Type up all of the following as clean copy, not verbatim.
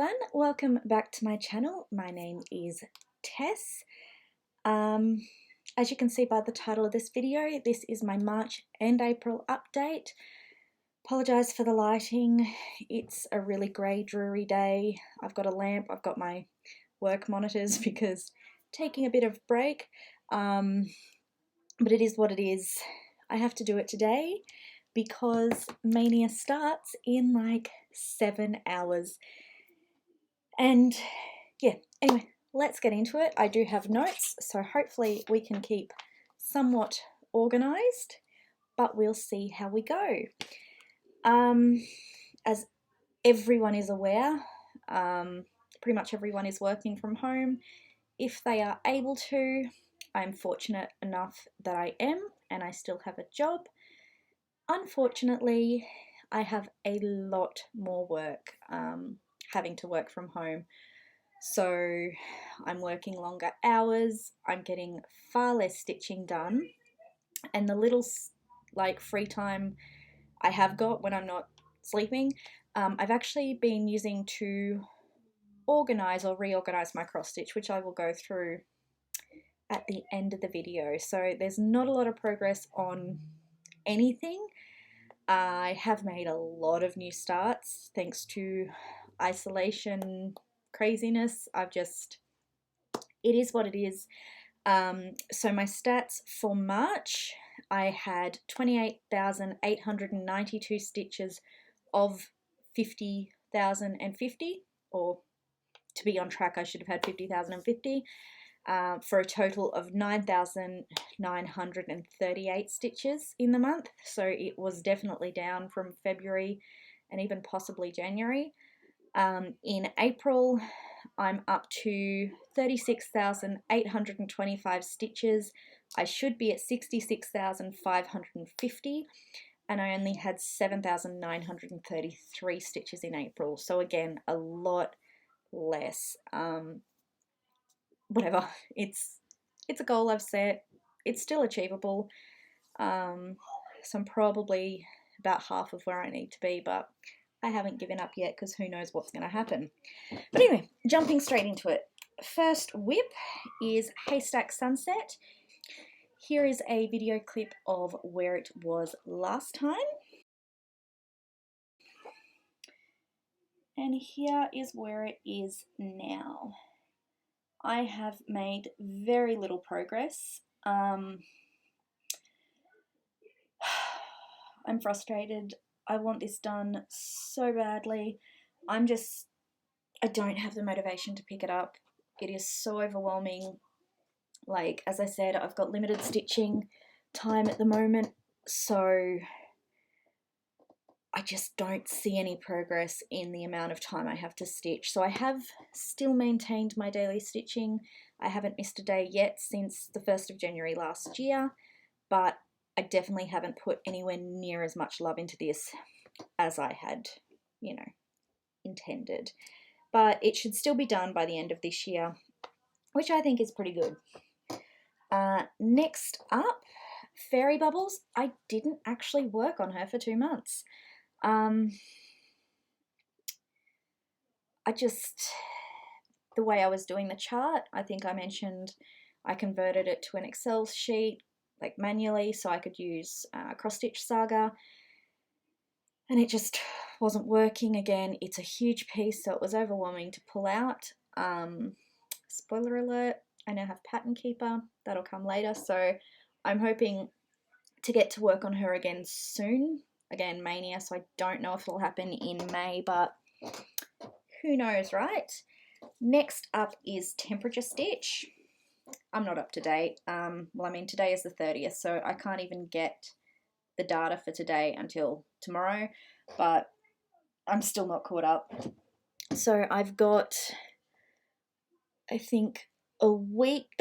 everyone, welcome back to my channel. My name is Tess. As you can see by the title of this video, this is my March and April update. Apologise for the lighting, it's a really grey, dreary day. I've got a lamp, I've got my work monitors because taking a bit of break, but it is what it is. I have to do it today because Mania starts in like 7 hours. And yeah, anyway, let's get into it. I do have notes, so hopefully we can keep somewhat organised, but we'll see how we go. As everyone is aware, pretty much everyone is working from home. If they are able to, I'm fortunate enough that I am, and I still have a job. Unfortunately, I have a lot more work, having to work from home. So I'm working longer hours, I'm getting far less stitching done, and the little like free time I have got when I'm not sleeping, I've actually been using to organise or reorganise my cross stitch, which I will go through at the end of the video. So there's not a lot of progress on anything. I have made a lot of new starts thanks to isolation craziness. It is what it is. So my stats for March, I had 28,892 stitches of 50,050, or to be on track I should have had 50,050, for a total of 9,938 stitches in the month. So it was definitely down from February and even possibly January. In April, I'm up to 36,825 stitches. I should be at 66,550, and I only had 7,933 stitches in April. So again, a lot less. Whatever, it's a goal I've set. It's still achievable. So I'm probably about half of where I need to be, but I haven't given up yet because who knows what's going to happen. But anyway, jumping straight into it. First whip is Haystack Sunset. Here is a video clip of where it was last time. And here is where it is now. I have made very little progress. I'm frustrated. I want this done so badly. I don't have the motivation to pick it up. It is so overwhelming. Like, as I said, I've got limited stitching time at the moment, so I just don't see any progress in the amount of time I have to stitch. So I have still maintained my daily stitching. I haven't missed a day yet since the 1st of January last year, but I definitely haven't put anywhere near as much love into this as I had, intended. But it should still be done by the end of this year, which I think is pretty good. Next up, Fairy Bubbles. I didn't actually work on her for 2 months. The way I was doing the chart, I think I mentioned I converted it to an Excel sheet, like manually, so I could use Cross Stitch Saga, and it just wasn't working. Again, it's a huge piece, so it was overwhelming to pull out. Spoiler alert, I now have Pattern Keeper. That'll come later, so I'm hoping to get to work on her again soon. Again, Mania, so I don't know if it'll happen in May, but who knows, right? Next up is Temperature Stitch. I'm not up to date. Today is the 30th, so I can't even get the data for today until tomorrow, but I'm still not caught up. So I've got, I think, a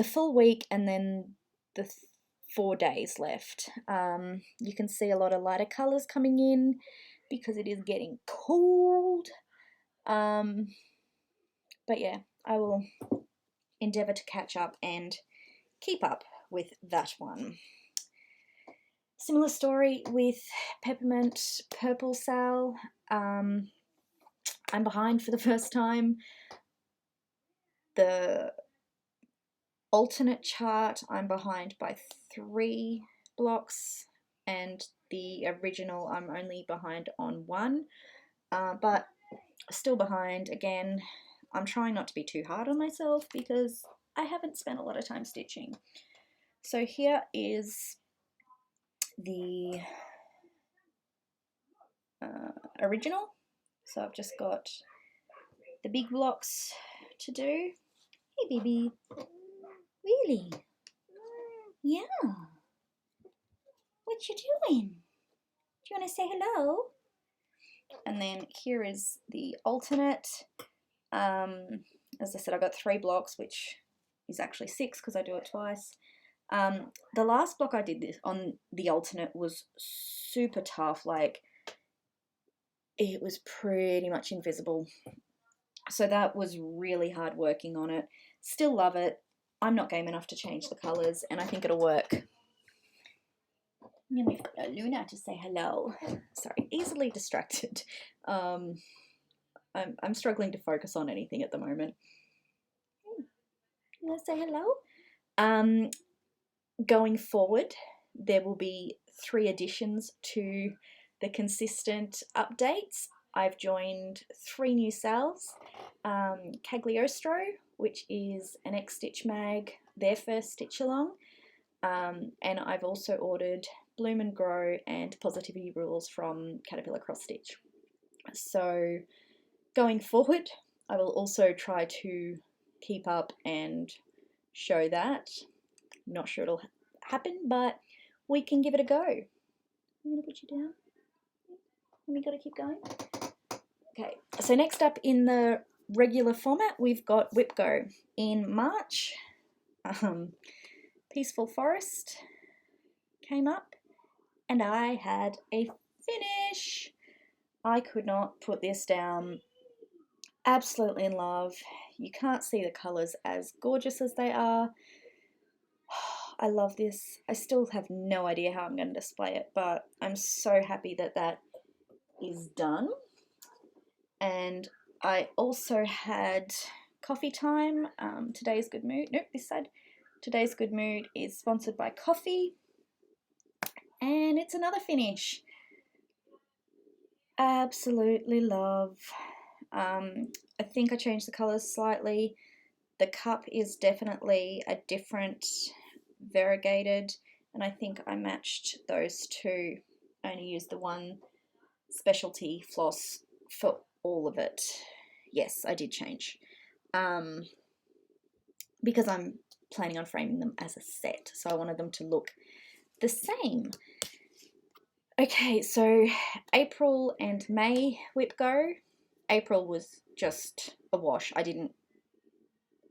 full week, and then the 4 days left. You can see a lot of lighter colours coming in because it is getting cold. But yeah, I will endeavour to catch up and keep up with that one. Similar story with Peppermint Purple Sal. I'm behind for the first time. The alternate chart, I'm behind by 3 blocks, and the original I'm only behind on 1, but still behind. Again, I'm trying not to be too hard on myself because I haven't spent a lot of time stitching. So here is the original. So I've just got the big blocks to do. Hey baby, really? Yeah. What you doing? Do you want to say hello? And then here is the alternate. As I said, I got 3 blocks, which is actually 6 because I do it twice. The last block I did this on the alternate was super tough. Like, it was pretty much invisible. So that was really hard working on it. Still love it. I'm not game enough to change the colours, and I think it'll work. And then we've got Luna to say hello. Sorry, easily distracted. I'm struggling to focus on anything at the moment. You want to say hello? Going forward, there will be 3 additions to the consistent updates. I've joined 3 new sales. Cagliostro, which is an X Stitch mag, their first stitch along. And I've also ordered Bloom and Grow and Positivity Rules from Caterpillar Cross Stitch. So going forward, I will also try to keep up and show that. I'm not sure it'll happen, but we can give it a go. I'm going to put you down. And we got to keep going. Okay, so next up in the regular format, we've got Whip Go. In March, Peaceful Forest came up, and I had a finish. I could not put this down. Absolutely in love. You can't see the colours as gorgeous as they are. I love this. I still have no idea how I'm going to display it, but I'm so happy that that is done. And I also had coffee time. Today's Good Mood, nope, this side. Today's Good Mood is sponsored by coffee, and it's another finish. Absolutely love. I think I changed the colours slightly. The cup is definitely a different variegated, and I think I matched those 2. I only used the 1 specialty floss for all of it. Yes, I did change. Because I'm planning on framing them as a set, so I wanted them to look the same. Okay, so April and May Whip Go. April was just a wash. I didn't,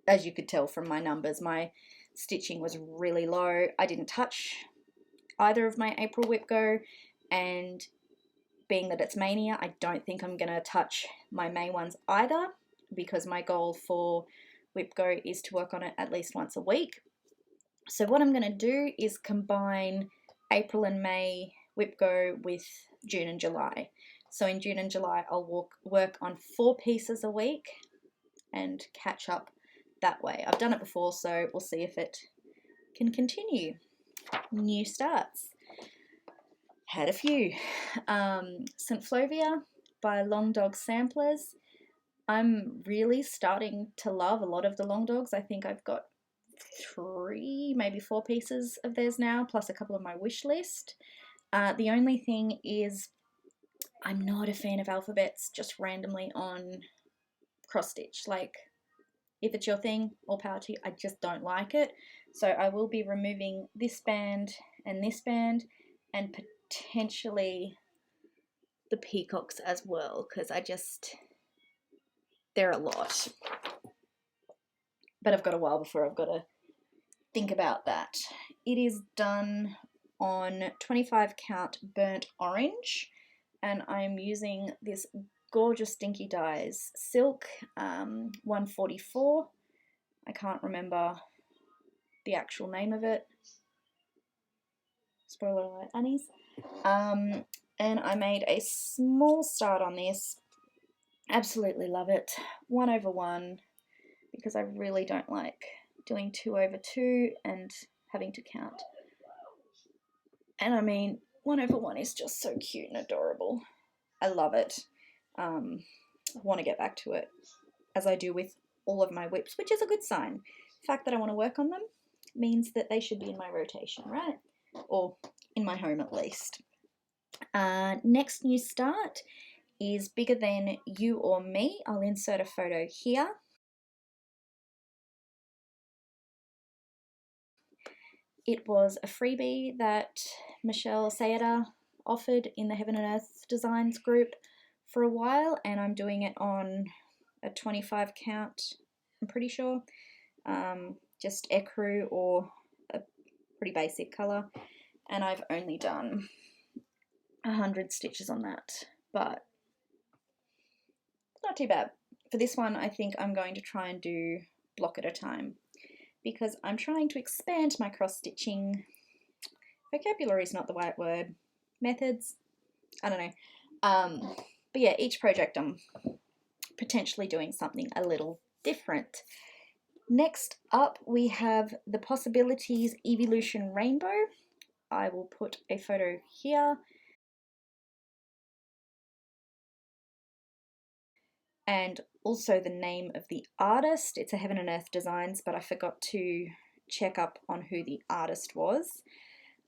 as you could tell from my numbers, my stitching was really low. I didn't touch either of my April Whip Go, and being that it's Mania, I don't think I'm going to touch my May ones either, because my goal for Whip Go is to work on it at least once a week. So what I'm going to do is combine April and May Whip Go with June and July. So in June and July, I'll work on 4 pieces a week and catch up that way. I've done it before, so we'll see if it can continue. New starts. Had a few. St. Flovia by Long Dog Samplers. I'm really starting to love a lot of the Long Dogs. I think I've got 3, maybe 4 pieces of theirs now, plus a couple of my wish list. The only thing is I'm not a fan of alphabets just randomly on cross stitch. Like, if it's your thing, all power to you. I just don't like it. So I will be removing this band and and potentially the peacocks as well, because they're a lot. But I've got a while before I've got to think about that. It is done on 25 count burnt orange, and I'm using this gorgeous Dinky Dyes silk 144. I can't remember the actual name of it. Spoiler alert, Annie's. And I made a small start on this Absolutely love it. 1/1, because I really don't like doing 2/2 and having to count. And I mean, 1/1 is just so cute and adorable. I love it. I want to get back to it, as I do with all of my whips, which is a good sign. The fact that I want to work on them means that they should be in my rotation, right? Or in my home at least. Next new start is Bigger Than You or Me. I'll insert a photo here. It was a freebie that Michelle Sayeda offered in the Heaven and Earth Designs group for a while, and I'm doing it on a 25 count, I'm pretty sure. Just ecru or a pretty basic colour, and I've only done 100 stitches on that, but not too bad. For this one, I think I'm going to try and do block at a time, because I'm trying to expand my cross stitching. Vocabulary is not the right word. Methods, I don't know. But yeah, each project I'm potentially doing something a little different. Next up, we have the Possibilities Evolution Rainbow. I will put a photo here. And also the name of the artist. It's a Heaven and Earth Designs, but I forgot to check up on who the artist was.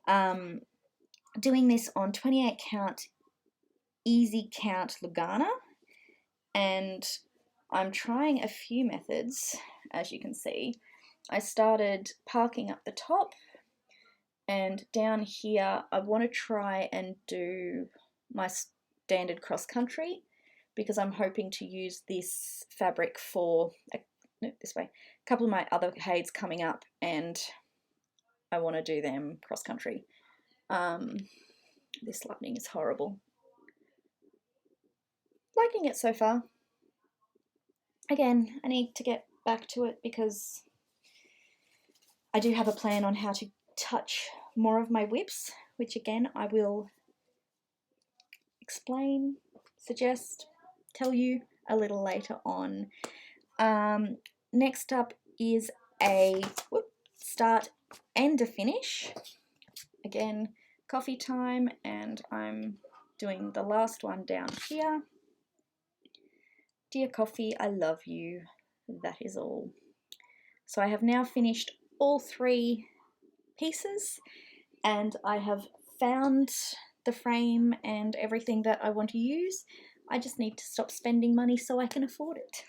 Doing this on 28 count easy count Lugana, and I'm trying a few methods, as you can see. I started parking up the top, and down here I want to try and do my standard cross country, because I'm hoping to use this fabric for this way, a couple of my other heids coming up, and I want to do them cross country. This lightning is horrible. Liking it so far. Again, I need to get back to it because I do have a plan on how to touch more of my whips, which again I will explain, suggest, tell you a little later on. Next up is a start and a finish. Again, coffee time, and I'm doing the last one down here. Dear coffee, I love you. That is all. So I have now finished all 3 pieces, and I have found the frame and everything that I want to use. I just need to stop spending money so I can afford it.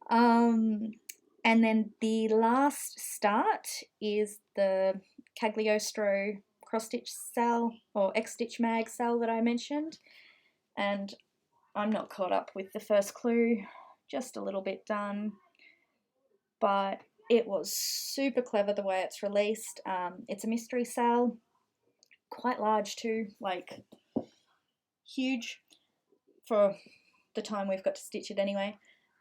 And then the last start is the Cagliostro cross stitch sale or X stitch mag sale that I mentioned, and I'm not caught up with the first clue, just a little bit done, but it was super clever the way it's released. It's a mystery sale, quite large too, like huge for the time we've got to stitch it anyway.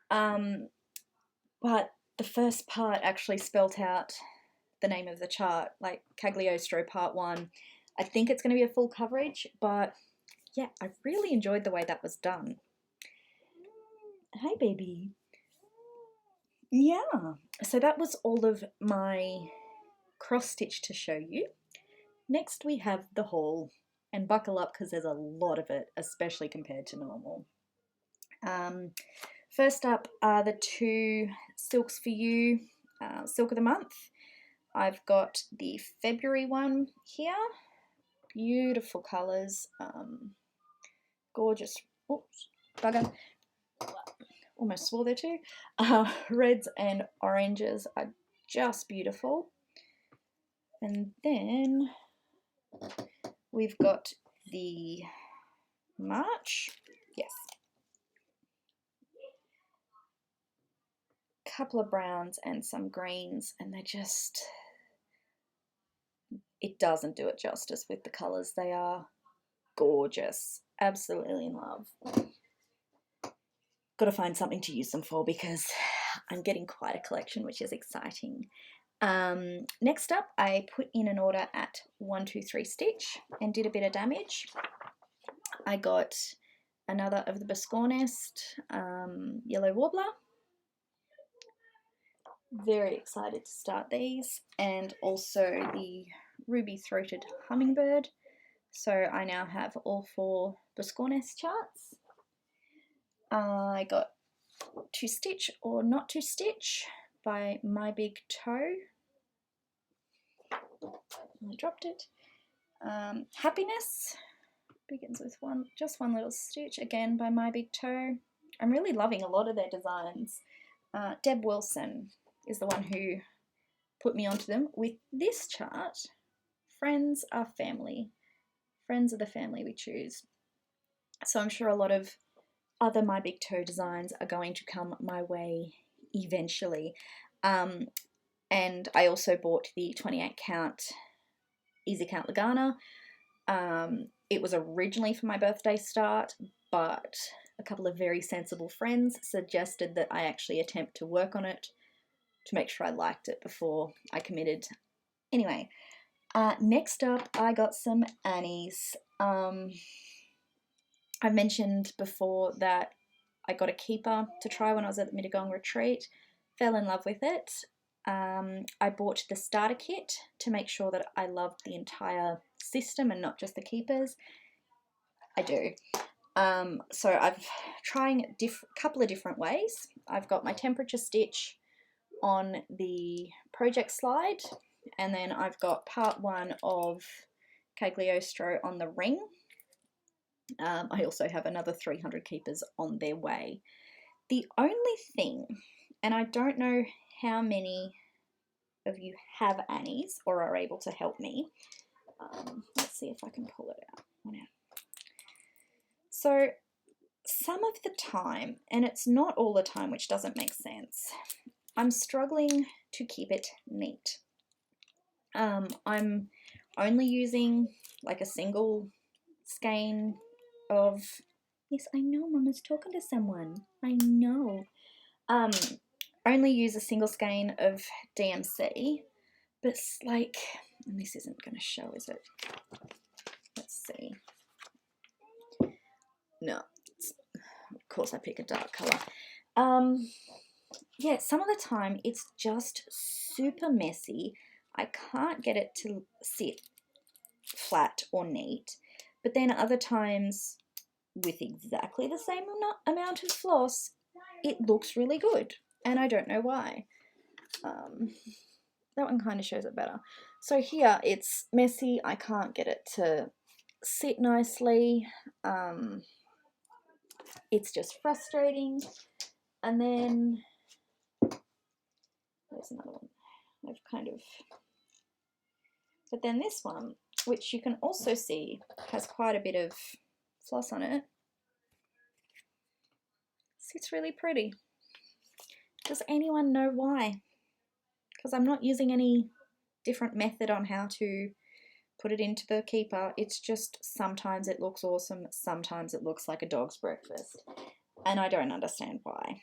But the first part actually spelt out the name of the chart, like Cagliostro Part 1. I think it's going to be a full coverage, but yeah, I really enjoyed the way that was done. Hi, baby. Yeah, so that was all of my cross stitch to show you. Next we have the haul, and buckle up because there's a lot of it, especially compared to normal. First up are the 2 Silks for You Silk of the Month. I've got the February one here. Beautiful colours. Gorgeous. Oops, bugger. Almost swore there too. Reds and oranges are just beautiful. And then we've got the March. Yes. Couple of browns and some greens, and they just, it doesn't do it justice with the colours. They are gorgeous. Absolutely in love. Got to find something to use them for because I'm getting quite a collection, which is exciting. Next up, I put in an order at 123 Stitch and did a bit of damage. I got another of the Biscornest Yellow Warbler. Very excited to start these, and also the ruby-throated hummingbird. So I now have all 4 Biscornest charts. I got To Stitch or Not To Stitch by My Big Toe. I dropped it. Happiness begins with just one little stitch, again by My Big Toe. I'm really loving a lot of their designs. Deb Wilson is the one who put me onto them with this chart. Friends are family. Friends are the family we choose. So I'm sure a lot of other My Big Toe designs are going to come my way eventually. And I also bought the 28 count Easy Count Lagana. It was originally for my birthday start, but a couple of very sensible friends suggested that I actually attempt to work on it to make sure I liked it before I committed. Anyway, next up I got some Annies. I mentioned before that I got a keeper to try when I was at the Mittagong retreat, fell in love with it. I bought the starter kit to make sure that I loved the entire system and not just the keepers. I do. So I've trying a couple of different ways. I've got my temperature stitch on the project slide, and then I've got part 1 of Cagliostro on the ring. I also have another 300 keepers on their way. The only thing, and I don't know how many of you have Annies or are able to help me. Let's see if I can pull it out. So some of the time, and it's not all the time, which doesn't make sense, I'm struggling to keep it neat. I'm only using like a single skein of, yes, I know Mama's talking to someone, I know. Only use a single skein of DMC, but like, and this isn't going to show, is it? Let's see. No, of course I pick a dark color. Yeah, some of the time it's just super messy. I can't get it to sit flat or neat, but then other times with exactly the same amount of floss, it looks really good, and I don't know why. That one kind of shows it better. So here it's messy, I can't get it to sit nicely. It's just frustrating. And then there's another one. I've kind of, but then this one, which you can also see has quite a bit of floss on it, sits really pretty. Does anyone know why? Because I'm not using any different method on how to put it into the keeper. It's just sometimes it looks awesome, sometimes it looks like a dog's breakfast, and I don't understand why.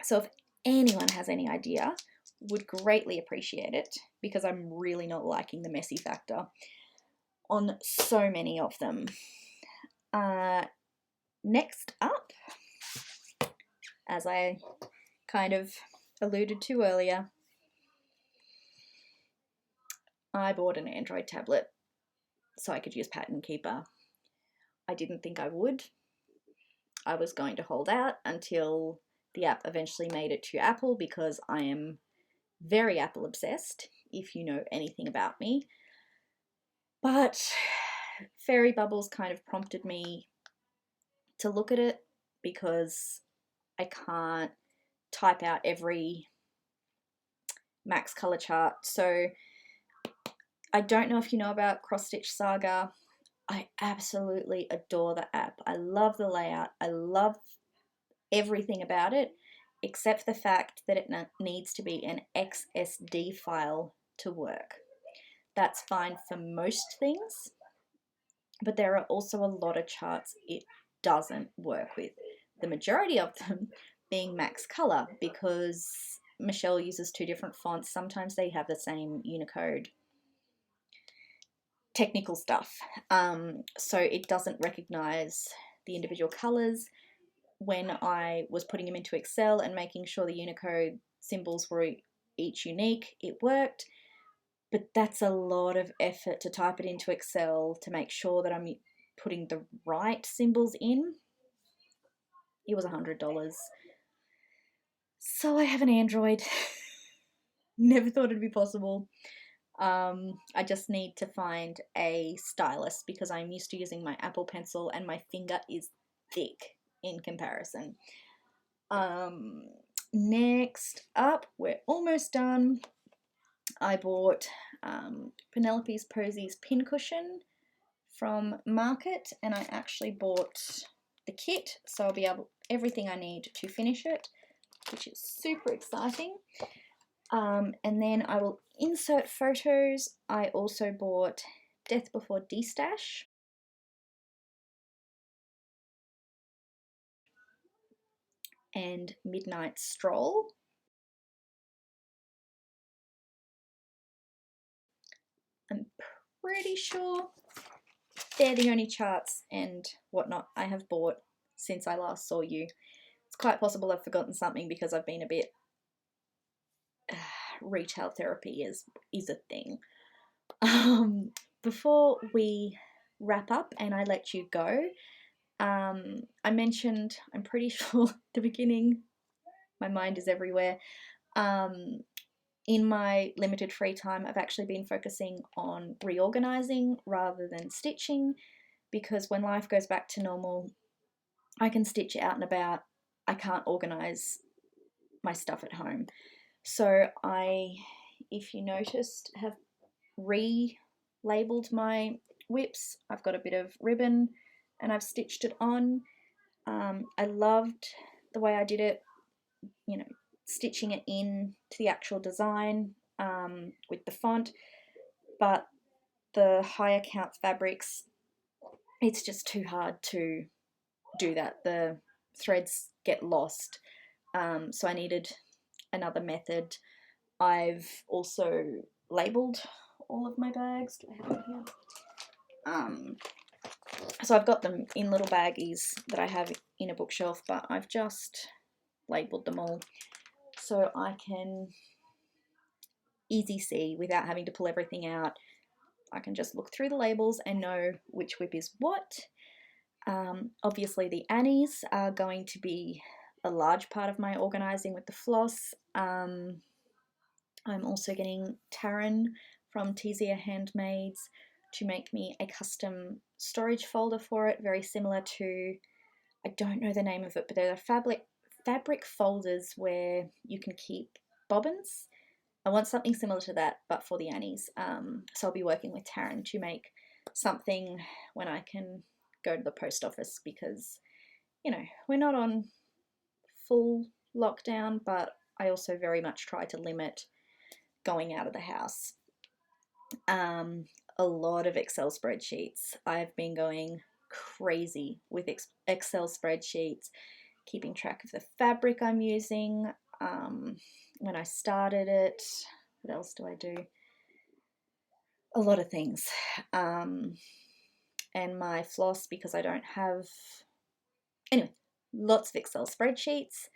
So if anyone has any idea, would greatly appreciate it, because I'm really not liking the messy factor on so many of them. Next up, as I kind of alluded to earlier, I bought an Android tablet so I could use Pattern Keeper. I didn't think I would. I was going to hold out until the app eventually made it to Apple, because I am very Apple obsessed, if you know anything about me. But Fairy Bubbles kind of prompted me to look at it, because I can't type out every max color chart. So I don't know if you know about Cross Stitch Saga. I absolutely adore the app. I love the layout. I love everything about it, except the fact that it needs to be an XSD file to work. That's fine for most things, but there are also a lot of charts it doesn't work with. The majority of them being max color, because Michelle uses 2 different fonts. Sometimes they have the same Unicode. Technical stuff. So it doesn't recognize the individual colors when I was putting them into Excel and making sure the Unicode symbols were each unique. It worked, but that's a lot of effort to type it into Excel to make sure that I'm putting the right symbols in. It was $100. So I have an Android. Never thought it'd be possible. I just need to find a stylus because I'm used to using my Apple Pencil and my finger is thick in comparison. Next up, we're almost done. I bought Penelope's Posies pincushion from Market, and I actually bought the kit, so I'll be able everything I need to finish it, which is super exciting. And then I will insert photos. I also bought Death Before Destash. And Midnight Stroll. I'm pretty sure they're the only charts and whatnot I have bought since I last saw you. It's quite possible I've forgotten something because I've been a bit... retail therapy is a thing. Before we wrap up and I let you go, I mentioned, I'm pretty sure at the beginning, my mind is everywhere. In my limited free time, I've actually been focusing on reorganizing rather than stitching, because when life goes back to normal, I can stitch out and about. I can't organize my stuff at home. So I, if you noticed, have relabeled my whips. I've got a bit of ribbon and I've stitched it on. I loved the way I did it, you know, stitching it in to the actual design with the font, but the higher count fabrics, it's just too hard to do that. The threads get lost, so I needed another method. I've also labeled all of my bags. Do I have them here? So I've got them in little baggies that I have in a bookshelf, but I've just labeled them all so I can easy see without having to pull everything out. I can just look through the labels and know which whip is what. Obviously the Annies are going to be a large part of my organising with the floss. I'm also getting Taryn from Tizia Handmaids to make me a custom storage folder for it, very similar to, I don't know the name of it, but they're fabric folders where you can keep bobbins. I want something similar to that, but for the Annies. So I'll be working with Taryn to make something when I can go to the post office, because, you know, we're not on full lockdown, but I also very much try to limit going out of the house. A lot of Excel spreadsheets. I've been going crazy with Excel spreadsheets, keeping track of the fabric I'm using. When I started it, what else do I do? A lot of things. And my floss, because I don't have... Anyway, lots of Excel spreadsheets.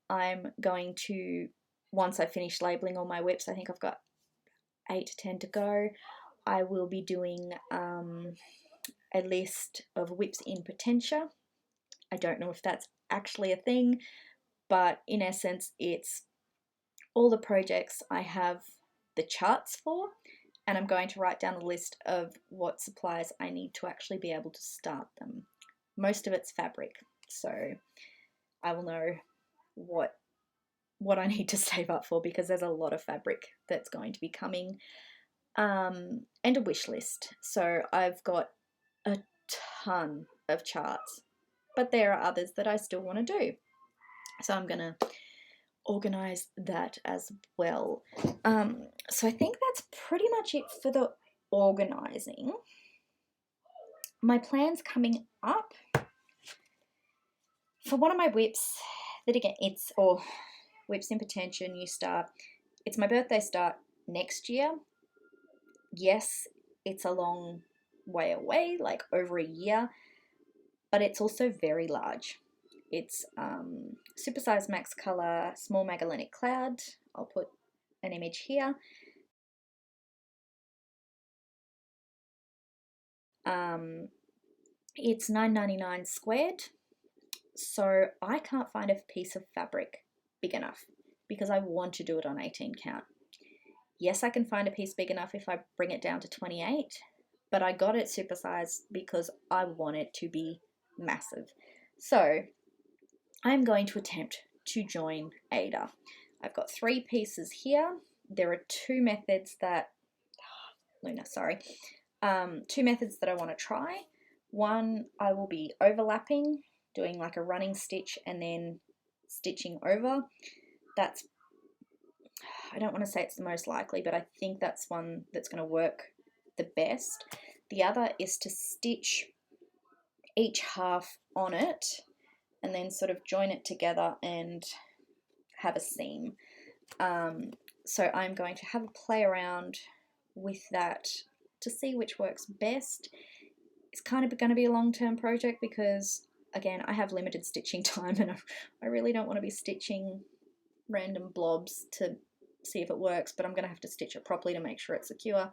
I'm going to, once I finish labeling all my whips, I think I've got 8 to 10 to go, I will be doing a list of whips in potentia. I don't know if that's actually a thing, but in essence, it's all the projects I have the charts for, and I'm going to write down a list of what supplies I need to actually be able to start them. Most of it's fabric, so I will know what I need to save up for, because there's a lot of fabric that's going to be coming, and a wish list. So I've got a ton of charts, but there are others that I still want to do. So I'm going to organize that as well. So I think that's pretty much it for the organizing. My plans coming up for one of my whips, that again, or whips in potentia, new start. It's my birthday start next year. Yes, it's a long way away, like over a year, but it's also very large. It's Supersize Max Color Small Magellanic Cloud. I'll put an image here. It's $9.99 squared, so I can't find a piece of fabric big enough because I want to do it on 18 count. Yes, I can find a piece big enough if I bring it down to 28, but I got it supersized because I want it to be massive. So I'm going to attempt to join Ada. I've got 3 pieces here. There are 2 methods that, Luna, sorry, 2 methods that I want to try. One, I will be overlapping, doing like a running stitch and then stitching over. That's, I don't want to say it's the most likely, but I think that's one that's going to work the best. The other is to stitch each half on it and then sort of join it together and have a seam. So I'm going to have a play around with that to see which works best. It's kind of going to be a long-term project because, again, I have limited stitching time and I really don't want to be stitching random blobs to see if it works, but I'm going to have to stitch it properly to make sure it's secure.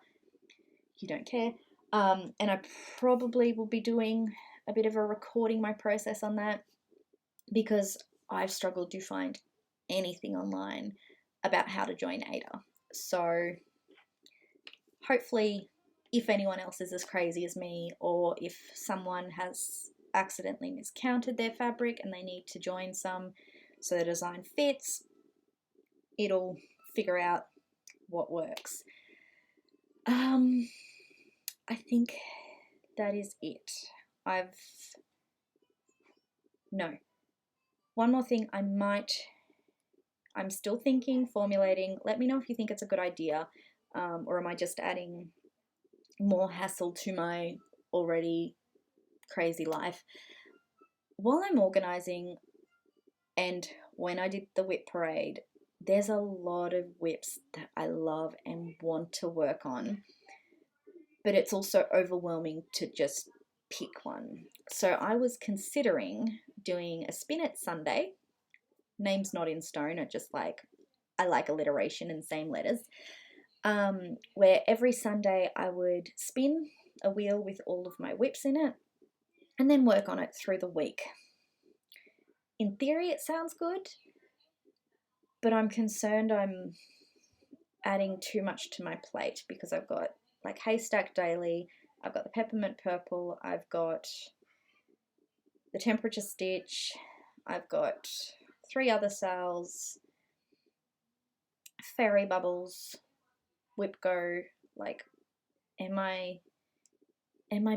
You don't care. And I probably will be doing a bit of a recording my process on that because I've struggled to find anything online about how to join Ada. So hopefully, if anyone else is as crazy as me, or if someone has accidentally miscounted their fabric and they need to join some so the design fits, it'll figure out what works. I think that is it. No. One more thing I'm still thinking, formulating. Let me know if you think it's a good idea, or am I just adding more hassle to my already crazy life. While I'm organising and when I did the whip parade, there's a lot of whips that I love and want to work on, but it's also overwhelming to just pick one. So I was considering doing a Spin It Sunday. Name's not in stone, it just like, I like alliteration and same letters. Where every Sunday I would spin a wheel with all of my whips in it and then work on it through the week. In theory it sounds good, but I'm concerned I'm adding too much to my plate because I've got like Haystack Daily, I've got the Peppermint Purple, I've got the Temperature Stitch, I've got 3 other sales, Fairy Bubbles, Whip Go. Like, am I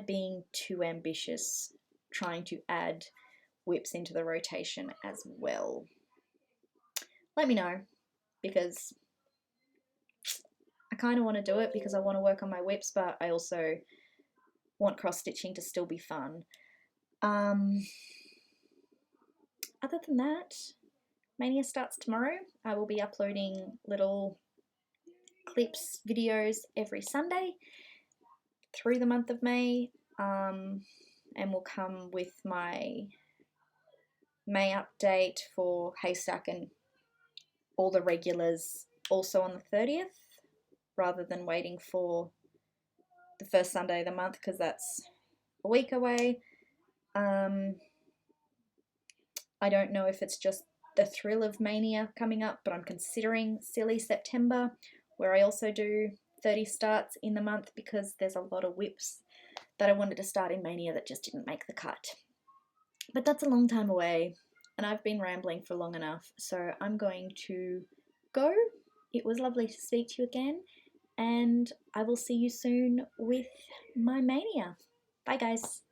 being too ambitious trying to add whips into the rotation as well? Let me know, because I kind of want to do it because I want to work on my whips, but I also want cross stitching to still be fun. Other than that, Mania starts tomorrow. I will be uploading little clips, videos every Sunday through the month of May, and will come with my May update for Haystack and all the regulars also on the 30th, rather than waiting for the first Sunday of the month because that's a week away. I don't know if it's just the thrill of Mania coming up, but I'm considering Silly September, where I also do 30 starts in the month because there's a lot of whips that I wanted to start in Mania that just didn't make the cut. But that's a long time away, and I've been rambling for long enough, so I'm going to go. It was lovely to speak to you again, and I will see you soon with my Mania. Bye guys.